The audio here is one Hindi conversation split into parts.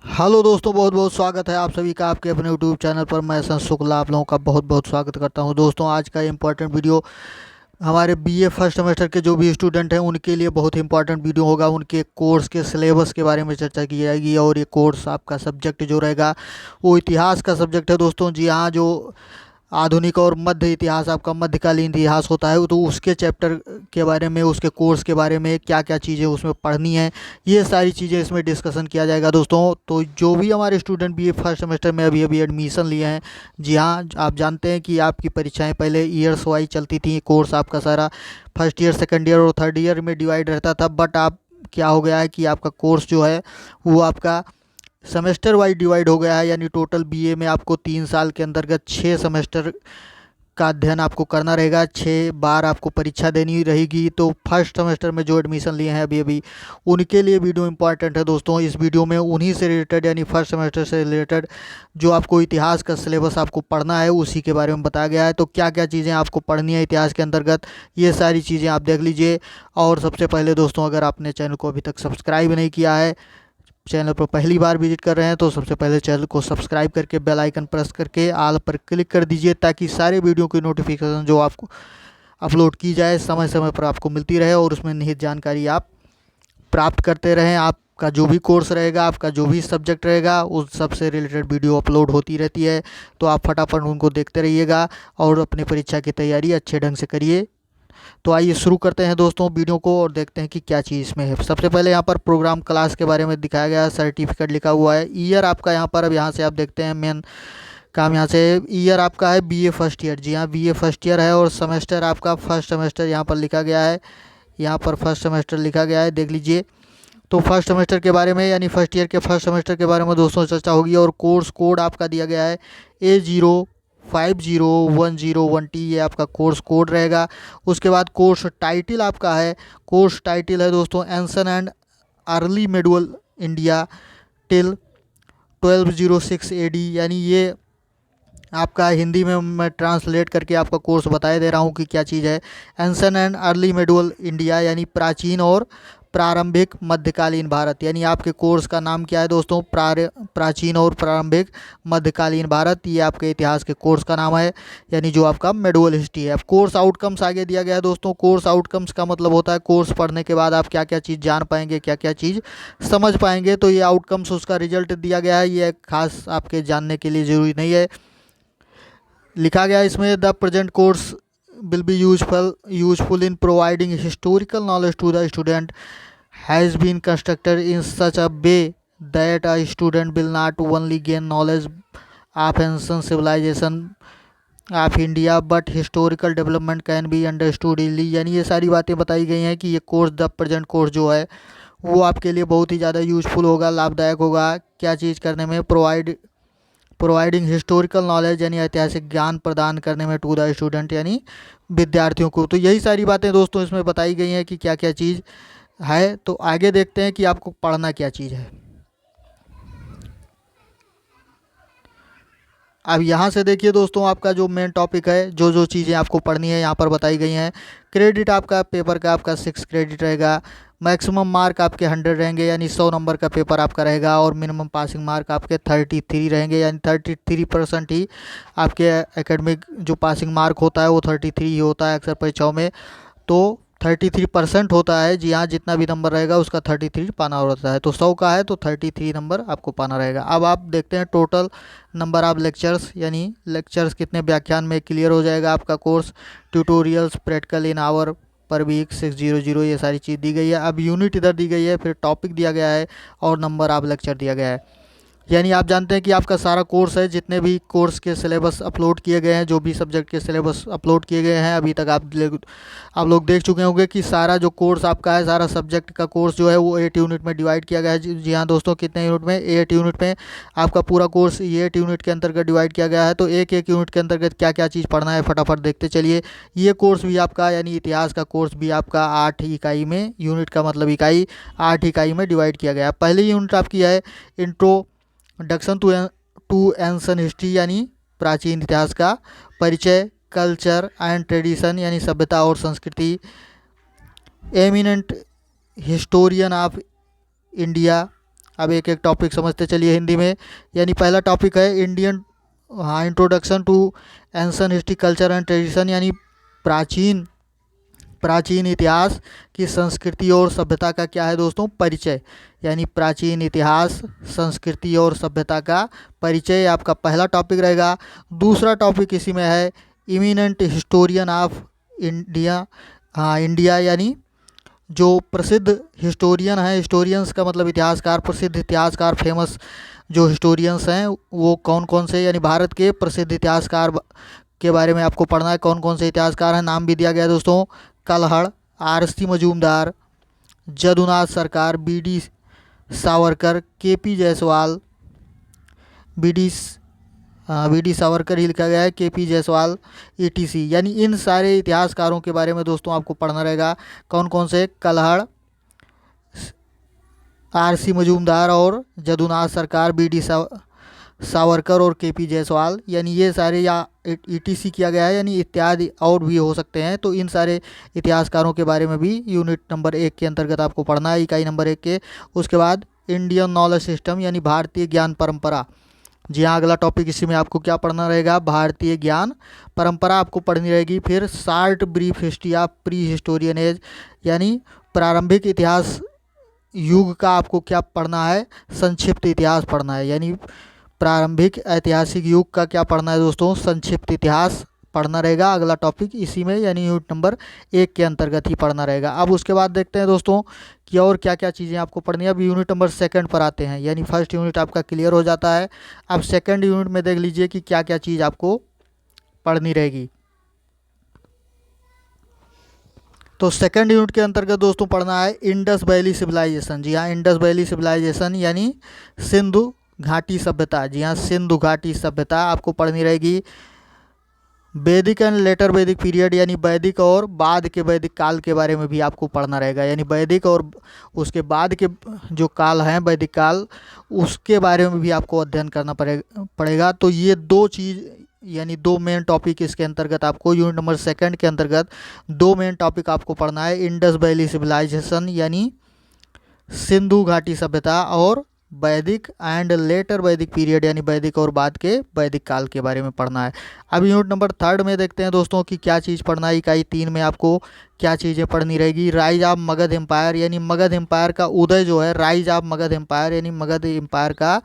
हेलो दोस्तों, बहुत बहुत स्वागत है आप सभी का आपके अपने यूट्यूब चैनल पर। मैं संत शुक्ला आप लोगों का बहुत बहुत स्वागत करता हूं। दोस्तों, आज का इम्पोर्टेंट वीडियो हमारे बीए फर्स्ट सेमेस्टर के जो भी स्टूडेंट हैं उनके लिए बहुत इंपॉर्टेंट वीडियो होगा। उनके कोर्स के सिलेबस के बारे में चर्चा की जाएगी और ये कोर्स आपका सब्जेक्ट जो रहेगा वो इतिहास का सब्जेक्ट है। दोस्तों जी हाँ, जो आधुनिक और मध्य इतिहास आपका मध्यकालीन इतिहास होता है तो उसके चैप्टर के बारे में, उसके कोर्स के बारे में क्या क्या चीज़ें उसमें पढ़नी है, ये सारी चीज़ें इसमें डिस्कशन किया जाएगा। दोस्तों, तो जो भी हमारे स्टूडेंट बीए फर्स्ट सेमेस्टर में अभी अभी एडमिशन लिए हैं, जी हाँ, आप जानते हैं कि आपकी परीक्षाएं पहले ईयर्स वाइज चलती थी। कोर्स आपका सारा फर्स्ट ईयर, सेकेंड ईयर और थर्ड ईयर में डिवाइड रहता था। बट आप क्या हो गया है कि आपका कोर्स जो है वो आपका सेमेस्टर वाइज डिवाइड हो गया है। यानी टोटल बीए में आपको 3 साल के अंतर्गत 6 सेमेस्टर का अध्ययन आपको करना रहेगा। 6 बार आपको परीक्षा देनी रहेगी। तो फर्स्ट सेमेस्टर में जो एडमिशन लिए हैं अभी अभी, उनके लिए वीडियो इंपॉर्टेंट है। दोस्तों, इस वीडियो में उन्हीं से रिलेटेड यानी फर्स्ट सेमेस्टर से रिलेटेड जो आपको इतिहास का सिलेबस आपको पढ़ना है उसी के बारे में बताया गया है। तो क्या क्या चीज़ें आपको पढ़नी है इतिहास के अंतर्गत, ये सारी चीज़ें आप देख लीजिए। और सबसे पहले दोस्तों, अगर आपने चैनल को अभी तक सब्सक्राइब नहीं किया है, चैनल पर पहली बार विजिट कर रहे हैं, तो सबसे पहले चैनल को सब्सक्राइब करके बेल आइकन प्रेस करके ऑल पर क्लिक कर दीजिए, ताकि सारे वीडियो की नोटिफिकेशन जो आपको अपलोड की जाए समय समय पर आपको मिलती रहे और उसमें निहित जानकारी आप प्राप्त करते रहें। आपका जो भी कोर्स रहेगा, आपका जो भी सब्जेक्ट रहेगा, उस सब से रिलेटेड वीडियो अपलोड होती रहती है। तो आप फटाफट उनको देखते रहिएगा और अपनी परीक्षा की तैयारी अच्छे ढंग से करिए। तो आइए शुरू करते हैं दोस्तों वीडियो को और देखते हैं कि क्या चीज़ इसमें है। सबसे पहले यहाँ पर प्रोग्राम क्लास के बारे में दिखाया गया है, सर्टिफिकेट लिखा हुआ है, ईयर आपका यहाँ पर, अब यहाँ से आप देखते हैं मेन काम यहाँ से ईयर आपका है बीए फर्स्ट ईयर। जी हाँ, बीए फर्स्ट ईयर है और सेमेस्टर आपका फर्स्ट सेमेस्टर यहाँ पर लिखा गया है। यहाँ पर फर्स्ट सेमेस्टर लिखा गया है, देख लीजिए। तो फर्स्ट सेमेस्टर के बारे में यानी फर्स्ट ईयर के फर्स्ट सेमेस्टर के बारे में दोस्तों चर्चा होगी। और कोर्स कोड आपका दिया गया है A050101T, ये आपका कोर्स कोड रहेगा। उसके बाद कोर्स टाइटल आपका है, कोर्स टाइटल है दोस्तों ancient and early medieval India till 1206 AD। यानी ये आपका हिंदी में मैं ट्रांसलेट करके आपका कोर्स बताए दे रहा हूँ कि क्या चीज़ है। एंसन एंड अर्ली मेडुअल इंडिया यानी प्राचीन और प्रारंभिक मध्यकालीन भारत। यानी आपके कोर्स का नाम क्या है दोस्तों? प्राचीन और प्रारंभिक मध्यकालीन भारत, ये आपके इतिहास के कोर्स का नाम है, यानी जो आपका मेडुअल हिस्ट्री है। अब कोर्स आउटकम्स आगे दिया गया है दोस्तों। कोर्स आउटकम्स का मतलब होता है कोर्स पढ़ने के बाद आप क्या क्या चीज़ जान पाएंगे, क्या क्या चीज़ समझ पाएंगे। तो ये आउटकम्स, उसका रिजल्ट दिया गया है। ये खास आपके जानने के लिए ज़रूरी नहीं है। लिखा गया इसमें the present course will be useful in providing historical knowledge to the student, has been constructed in such a way that a student will not only gain knowledge of ancient civilization of India but historical development can be understood easily। यानी ये सारी बातें बताई गई हैं कि ये कोर्स, द प्रेजेंट कोर्स जो है वो आपके लिए बहुत ही ज़्यादा यूजफुल होगा, लाभदायक होगा। क्या चीज़ करने में? प्रोवाइडिंग हिस्टोरिकल नॉलेज यानी ऐतिहासिक ज्ञान प्रदान करने में टू द स्टूडेंट यानी विद्यार्थियों को। तो यही सारी बातें दोस्तों इसमें बताई गई हैं कि क्या क्या चीज़ है। तो आगे देखते हैं कि आपको पढ़ना क्या चीज़ है। अब यहाँ से देखिए दोस्तों, आपका जो मेन टॉपिक है, जो जो चीज़ें आपको पढ़नी है यहाँ पर बताई गई हैं। क्रेडिट आपका पेपर का आपका 6 क्रेडिट रहेगा। मैक्सिमम मार्क आपके 100 रहेंगे, यानी 100 नंबर का पेपर आपका रहेगा। और मिनिमम पासिंग मार्क आपके 33 रहेंगे, यानी 33% ही आपके एकेडमिक जो पासिंग मार्क होता है वो 33 ही होता है अक्सर परीक्षाओं में। तो 33% होता है। जी हाँ, जितना भी नंबर रहेगा उसका 33 पाना होता है। तो 100 का है तो 33 नंबर आपको पाना रहेगा। अब आप देखते हैं टोटल नंबर ऑफ लेक्चर्स, यानी लेक्चर्स कितने व्याख्यान में क्लियर हो जाएगा आपका course. Tutorials practical in hour per week 600, ये सारी चीज़ दी गई है। अब यूनिट इधर दी गई है, फिर टॉपिक दिया गया है और नंबर ऑफ लेक्चर दिया गया है। यानी आप जानते हैं कि आपका सारा कोर्स है, जितने भी कोर्स के सिलेबस अपलोड किए गए हैं, जो भी सब्जेक्ट के सिलेबस अपलोड किए गए हैं अभी तक आप लोग देख चुके होंगे कि सारा जो कोर्स आपका है, सारा सब्जेक्ट का कोर्स जो है वो 8 यूनिट में डिवाइड किया गया है। जी हाँ दोस्तों, कितने यूनिट में? 8 यूनिट में आपका पूरा कोर्स ये 8 यूनिट के अंतर्गत डिवाइड किया गया है। तो एक एक यूनिट के अंतर्गत क्या क्या चीज़ पढ़ना है फटाफट देखते चलिए। ये कोर्स भी आपका यानी इतिहास का कोर्स भी आपका 8 इकाई में, यूनिट का मतलब इकाई, 8 इकाई में डिवाइड किया गया है। पहली यूनिट आपकी है इंट्रोडक्शन टू एंशन हिस्ट्री, यानी प्राचीन इतिहास का परिचय। कल्चर एंड ट्रेडिशन यानी सभ्यता और संस्कृति। एमिनेंट हिस्टोरियन ऑफ इंडिया अब एक एक टॉपिक समझते चलिए हिंदी में। यानी पहला टॉपिक है Indian, introduction to ancient history culture and tradition, यानी प्राचीन इतिहास की संस्कृति और सभ्यता का क्या है दोस्तों, परिचय। यानी प्राचीन इतिहास, संस्कृति और सभ्यता का परिचय आपका पहला टॉपिक रहेगा। दूसरा टॉपिक इसी में है eminent historian of India. India यानी जो प्रसिद्ध हिस्टोरियन है, हिस्टोरियंस का मतलब इतिहासकार, प्रसिद्ध इतिहासकार, फेमस जो हिस्टोरियंस हैं वो कौन कौन से, यानी भारत के प्रसिद्ध इतिहासकार के बारे में आपको पढ़ना है। कौन कौन से इतिहासकार हैं, नाम भी दिया गया है दोस्तों, कलहड़, RC Majumdar, Jadunath Sarkar, B D Savarkar, K P Jayaswal, B D Savarkar ही लिखा गया है, केपी जायसवाल, ईटीसी। यानी इन सारे इतिहासकारों के बारे में दोस्तों आपको पढ़ना रहेगा। कौन कौन से, कलहड़, आरसी मजूमदार और जदुनाथ सरकार, बीडी सावरकर और केपी जायसवाल, यानी ये सारे, या ईटीसी किया गया है, यानी इत्यादि और भी हो सकते हैं। तो इन सारे इतिहासकारों के बारे में भी यूनिट नंबर 1 के अंतर्गत आपको पढ़ना है, इकाई नंबर 1 के। उसके बाद इंडियन नॉलेज सिस्टम यानी भारतीय ज्ञान परंपरा। जी हाँ, अगला टॉपिक इसी में आपको क्या पढ़ना रहेगा, भारतीय ज्ञान परंपरा आपको पढ़नी रहेगी। फिर short brief history of pre historian age, यानी प्रारंभिक इतिहास युग का आपको क्या पढ़ना है, संक्षिप्त इतिहास पढ़ना है। यानी प्रारंभिक ऐतिहासिक युग का क्या पढ़ना है दोस्तों, संक्षिप्त इतिहास पढ़ना रहेगा। अगला टॉपिक इसी में यानी यूनिट नंबर 1 के अंतर्गत ही पढ़ना रहेगा। अब उसके बाद देखते हैं दोस्तों कि और क्या क्या चीज़ें आपको पढ़नी है। अब यूनिट नंबर 2 पर आते हैं, यानी फर्स्ट यूनिट आपका क्लियर हो जाता है। अब सेकंड यूनिट में देख लीजिए कि क्या क्या चीज़ आपको पढ़नी रहेगी। तो सेकंड यूनिट के अंतर्गत दोस्तों पढ़ना है इंडस वैली सिविलाइजेशन। जी हाँ, इंडस वैली सिविलाइजेशन यानी सिंधु घाटी सभ्यता। जी हाँ, सिंधु घाटी सभ्यता आपको पढ़नी रहेगी। वैदिक एंड लेटर वैदिक पीरियड, यानी वैदिक और बाद के वैदिक काल के बारे में भी आपको पढ़ना रहेगा। यानी वैदिक और उसके बाद के जो काल हैं, वैदिक काल, उसके बारे में भी आपको अध्ययन करना पड़ेगा। तो ये दो चीज़, यानी दो मेन टॉपिक इसके अंतर्गत आपको यूनिट नंबर 2 के अंतर्गत 2 मेन टॉपिक आपको पढ़ना है। इंडस वैली सिविलाइजेशन यानी सिंधु घाटी सभ्यता, और वैदिक एंड लेटर वैदिक पीरियड यानी वैदिक और बाद के वैदिक काल के बारे में पढ़ना है। अब यूनिट नंबर 3 में देखते हैं दोस्तों कि क्या चीज़ पढ़ना है। इकाई 3 में आपको क्या चीज़ें पढ़नी रहेगी। राइज ऑफ मगध एम्पायर, यानी मगध एम्पायर का उदय जो है, राइज ऑफ मगध एम्पायर यानी मगध एम्पायर का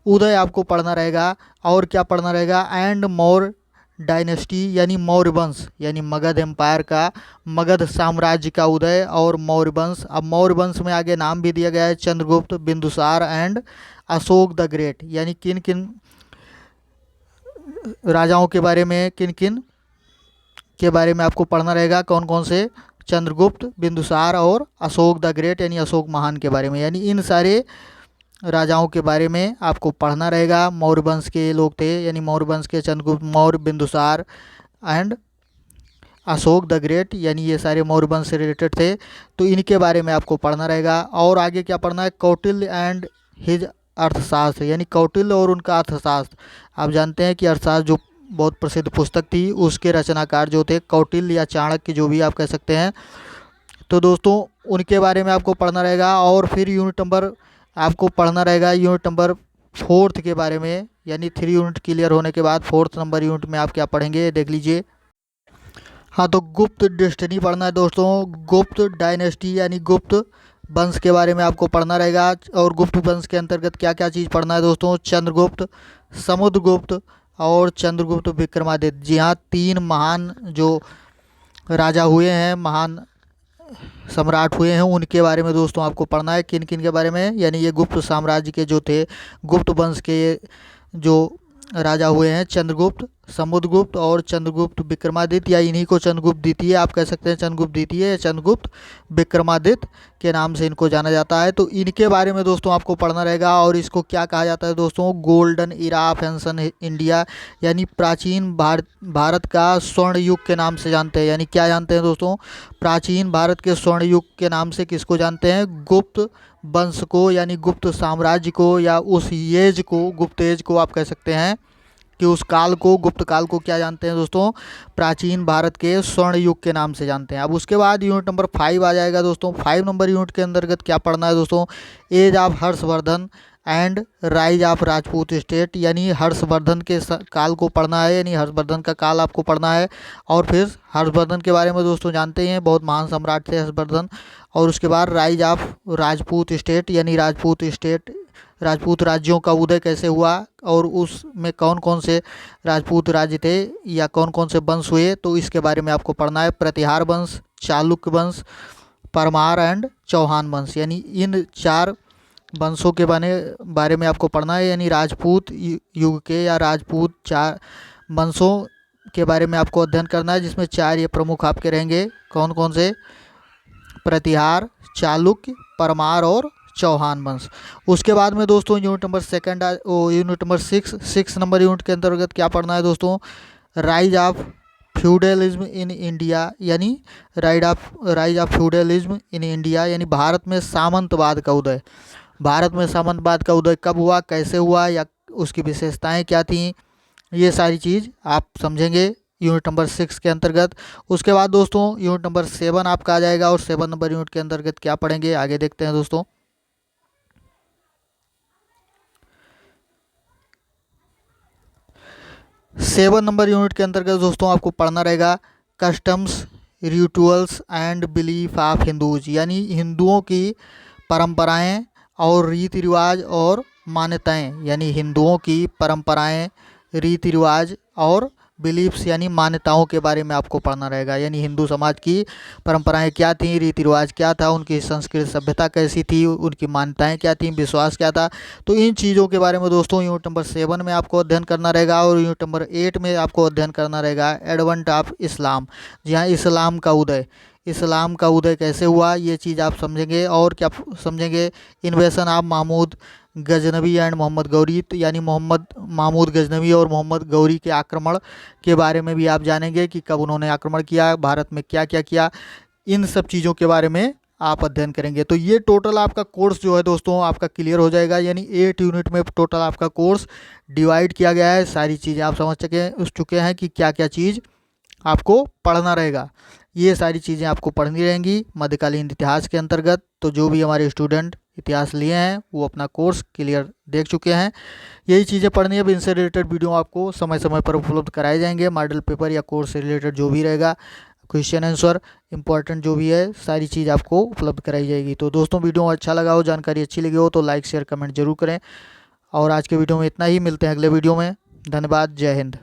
उदय आपको पढ़ना रहेगा। और क्या पढ़ना रहेगा, एंड मौर्य डायनेस्टी यानी मौर्य वंश, यानी मगध एम्पायर का, मगध साम्राज्य का उदय और मौर्य वंश। अब मौर्य वंश में आगे नाम भी दिया गया है, Chandragupta, Bindusara and Ashoka the great. यानी किन किन राजाओं के बारे में, किन किन के बारे में आपको पढ़ना रहेगा, कौन कौन से, चंद्रगुप्त, बिंदुसार और अशोक द ग्रेट यानी अशोक महान के बारे में। यानी इन सारे राजाओं के बारे में आपको पढ़ना रहेगा। मौर्य वंश के लोग थे, यानी मौर्य वंश के Chandragupta Maurya, Bindusara and Ashoka the great, यानी ये सारे मौर्य वंश से रिलेटेड थे। तो इनके बारे में आपको पढ़ना रहेगा। और आगे क्या पढ़ना है, कौटिल्य एंड हिज अर्थशास्त्र, यानी कौटिल्य और उनका अर्थशास्त्र। आप जानते हैं कि अर्थशास्त्र जो बहुत प्रसिद्ध पुस्तक थी, उसके रचनाकार जो थे कौटिल्य या चाणक्य, जो भी आप कह सकते हैं। तो दोस्तों उनके बारे में आपको पढ़ना रहेगा। और फिर यूनिट नंबर आपको पढ़ना रहेगा यूनिट नंबर 4 के बारे में, यानी 3 यूनिट क्लियर होने के बाद 4th नंबर यूनिट में आप क्या पढ़ेंगे देख लीजिए। हाँ, तो गुप्त डेस्टिनी पढ़ना है दोस्तों, गुप्त डायनेस्टी यानी गुप्त वंश के बारे में आपको पढ़ना रहेगा। और गुप्त वंश के अंतर्गत क्या क्या चीज़ पढ़ना है दोस्तों, चंद्रगुप्त, समुद्रगुप्त और चंद्रगुप्त विक्रमादित्य। जी हाँ, 3 महान जो राजा हुए हैं, महान सम्राट हुए हैं, उनके बारे में दोस्तों आपको पढ़ना है। किन किन के बारे में, यानी ये गुप्त साम्राज्य के जो थे, गुप्त वंश के जो राजा हुए हैं, चंद्रगुप्त, समुद्रगुप्त और चंद्रगुप्त विक्रमादित्य, या इन्हीं को चंद्रगुप्त द्वितीय आप कह सकते हैं, चंद्रगुप्त द्वितीय या चंद्रगुप्त विक्रमादित्य के नाम से इनको जाना जाता है। तो इनके बारे में दोस्तों आपको पढ़ना रहेगा। और इसको क्या कहा जाता है दोस्तों, golden era of ancient India, यानी प्राचीन भारत का स्वर्ण युग के नाम से जानते हैं। यानी क्या जानते हैं दोस्तों, प्राचीन भारत के स्वर्ण युग के नाम से किसको जानते हैं, गुप्त वंश को, यानी गुप्त साम्राज्य को, या उस एज को, गुप्त एज को आप कह सकते हैं कि उस काल को, गुप्त काल को क्या जानते हैं दोस्तों, प्राचीन भारत के स्वर्ण युग के नाम से जानते हैं। अब उसके बाद यूनिट नंबर 5 आ जाएगा दोस्तों। 5 नंबर यूनिट के अंतर्गत क्या पढ़ना है दोस्तों, age of Harshavardhana and rise of Rajput state, यानी हर्षवर्धन के काल को पढ़ना है, यानी हर्षवर्धन का काल आपको पढ़ना है। और फिर हर्षवर्धन के बारे में दोस्तों जानते हैं, बहुत महान सम्राट थे हर्षवर्धन। और उसके बाद राइज ऑफ राजपूत स्टेट, यानी राजपूत स्टेट, राजपूत राज्यों का उदय कैसे हुआ और उसमें कौन कौन से राजपूत राज्य थे या कौन कौन से वंश हुए, तो इसके बारे में आपको पढ़ना है। प्रतिहार वंश, चालुक्य वंश, परमार एंड चौहान वंश, यानी इन 4 वंशों के बारे में आपको पढ़ना है, यानी राजपूत युग के या राजपूत 4 वंशों के बारे में आपको अध्ययन करना है, जिसमें 4 ये प्रमुख आपके रहेंगे। कौन कौन से? प्रतिहार, चालुक्य, परमार और चौहान वंश। उसके बाद में दोस्तों यूनिट नंबर 6 नंबर यूनिट के अंतर्गत क्या पढ़ना है दोस्तों? Rise of feudalism in India, यानी rise of feudalism in India, यानी भारत में सामंतवाद का उदय। भारत में सामंतवाद का उदय कब हुआ, कैसे हुआ, या उसकी विशेषताएं क्या थीं, ये सारी चीज़ आप समझेंगे यूनिट नंबर 6 के अंतर्गत। उसके बाद दोस्तों यूनिट नंबर 7 आपका आ जाएगा, और 7 नंबर यूनिट के अंतर्गत क्या पढ़ेंगे आगे देखते हैं दोस्तों। 7 नंबर यूनिट के अंतर्गत दोस्तों आपको पढ़ना रहेगा customs, rituals and belief of Hindus, यानी हिंदुओं की परंपराएं और रीति रिवाज और मान्यताएं, यानी हिंदुओं की परंपराएं, रीति रिवाज और बिलीफ्स यानी मान्यताओं के बारे में आपको पढ़ना रहेगा। यानी हिंदू समाज की परंपराएं क्या थीं, रीति रिवाज क्या था, उनकी संस्कृति सभ्यता कैसी थी, उनकी मान्यताएं क्या थीं, विश्वास क्या था। तो इन चीज़ों के बारे में दोस्तों यूनिट नंबर 7 में आपको अध्ययन करना रहेगा। और यूनिट नंबर 8 में आपको अध्ययन करना रहेगा एडवेंट ऑफ इस्लाम, जी हाँ, इस्लाम का उदय। इस्लाम का उदय कैसे हुआ, ये चीज़ आप समझेंगे। और क्या समझेंगे? Invasion of Mahmud Ghaznavi and Muhammad Ghori, यानी मोहम्मद महमूद गजनवी और मोहम्मद गौरी के आक्रमण के बारे में भी आप जानेंगे कि कब उन्होंने आक्रमण किया, भारत में क्या क्या किया, इन सब चीज़ों के बारे में आप अध्ययन करेंगे। तो ये टोटल आपका कोर्स जो है दोस्तों आपका क्लियर हो जाएगा, यानी 8 यूनिट में टोटल आपका कोर्स डिवाइड किया गया है। सारी चीज़ें आप समझ चुके हैं कि क्या क्या चीज़ आपको पढ़ना रहेगा। ये सारी चीज़ें आपको पढ़नी रहेंगी मध्यकालीन इतिहास के अंतर्गत। तो जो भी हमारे स्टूडेंट इतिहास लिए हैं वो अपना कोर्स क्लियर देख चुके हैं। यही चीज़ें पढ़नी है। अब इनसे रिलेटेड वीडियो आपको समय समय पर उपलब्ध कराए जाएंगे। मॉडल पेपर या कोर्स से रिलेटेड जो भी रहेगा, क्वेश्चन आंसर इंपॉर्टेंट जो भी है, सारी चीज़ आपको उपलब्ध कराई जाएगी। तो दोस्तों वीडियो अच्छा लगा हो, जानकारी अच्छी लगी हो तो लाइक शेयर कमेंट जरूर करें। और आज के वीडियो में इतना ही, मिलते हैं अगले वीडियो में। धन्यवाद, जय हिंद।